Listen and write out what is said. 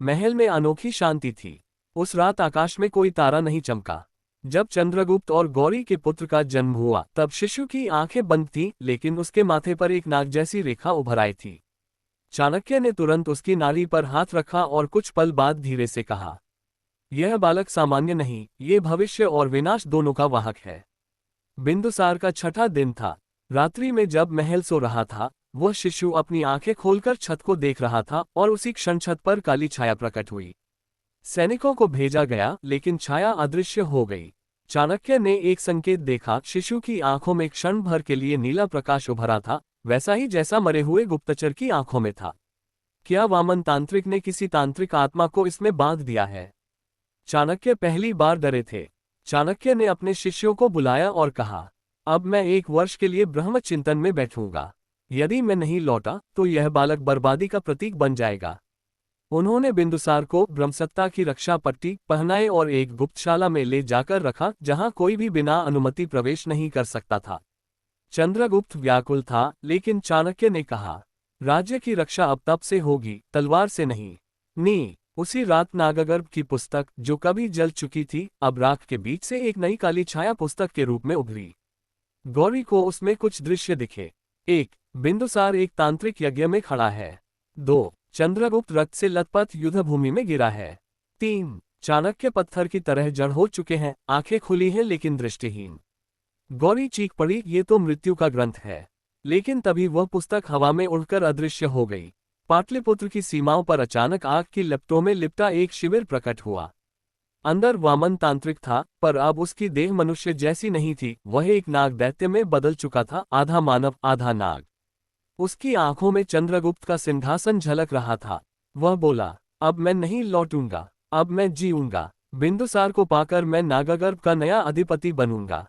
महल में अनोखी शांति थी। उस रात आकाश में कोई तारा नहीं चमका। जब चंद्रगुप्त और गौरी के पुत्र का जन्म हुआ तब शिशु की आंखें बंद थीं, लेकिन उसके माथे पर एक नाग जैसी रेखा उभर आई थी। चाणक्य ने तुरंत उसकी नाड़ी पर हाथ रखा और कुछ पल बाद धीरे से कहा, यह बालक सामान्य नहीं, ये भविष्य और विनाश दोनों का वाहक है। बिंदुसार का छठा दिन था। रात्रि में जब महल सो रहा था, वह शिशु अपनी आंखें खोलकर छत को देख रहा था और उसी क्षण छत पर काली छाया प्रकट हुई। सैनिकों को भेजा गया, लेकिन छाया अदृश्य हो गई। चाणक्य ने एक संकेत देखा। शिशु की आंखों में क्षण भर के लिए नीला प्रकाश उभरा था, वैसा ही जैसा मरे हुए गुप्तचर की आंखों में था। क्या वामन तांत्रिक ने किसी तांत्रिक आत्मा को इसमें बांध दिया है? चाणक्य पहली बार डरे थे। चाणक्य ने अपने शिष्यों को बुलाया और कहा, अब मैं 1 वर्ष के लिए ब्रह्मचिंतन में बैठूंगा। यदि मैं नहीं लौटा तो यह बालक बर्बादी का प्रतीक बन जाएगा। उन्होंने बिंदुसार को ब्रह्मसत्ता की रक्षा पट्टी पहनाए और एक गुप्तशाला में ले जाकर रखा, जहां कोई भी बिना अनुमति प्रवेश नहीं कर सकता था। चंद्रगुप्त व्याकुल था, लेकिन चाणक्य ने कहा, राज्य की रक्षा अब तप से होगी, तलवार से नहीं। उसी रात नागगर्भ की पुस्तक, जो कभी जल चुकी थी, अब राख के बीच से एक नई काली छाया पुस्तक के रूप में उभरी। गौरी को उसमें कुछ दृश्य दिखे। 1. बिंदुसार एक तांत्रिक यज्ञ में खड़ा है। 2. चंद्रगुप्त रक्त से लथपथ युद्धभूमि में गिरा है। 3. चाणक्य पत्थर की तरह जड़ हो चुके हैं, आंखें खुली हैं लेकिन दृष्टिहीन। गौरी चीख पड़ी, ये तो मृत्यु का ग्रंथ है। लेकिन तभी वह पुस्तक हवा में उड़कर अदृश्य हो गई। पाटलिपुत्र की सीमाओं पर अचानक आग की लपटों में लिपटा एक शिविर प्रकट हुआ। अंदर वामन तांत्रिक था, पर अब उसकी देह मनुष्य जैसी नहीं थी। वह एक नाग दैत्य में बदल चुका था, आधा मानव आधा नाग। उसकी आंखों में चंद्रगुप्त का सिंहासन झलक रहा था। वह बोला, अब मैं नहीं लौटूंगा, अब मैं जीऊंगा। बिंदुसार को पाकर मैं नागगर्भ का नया अधिपति बनूंगा।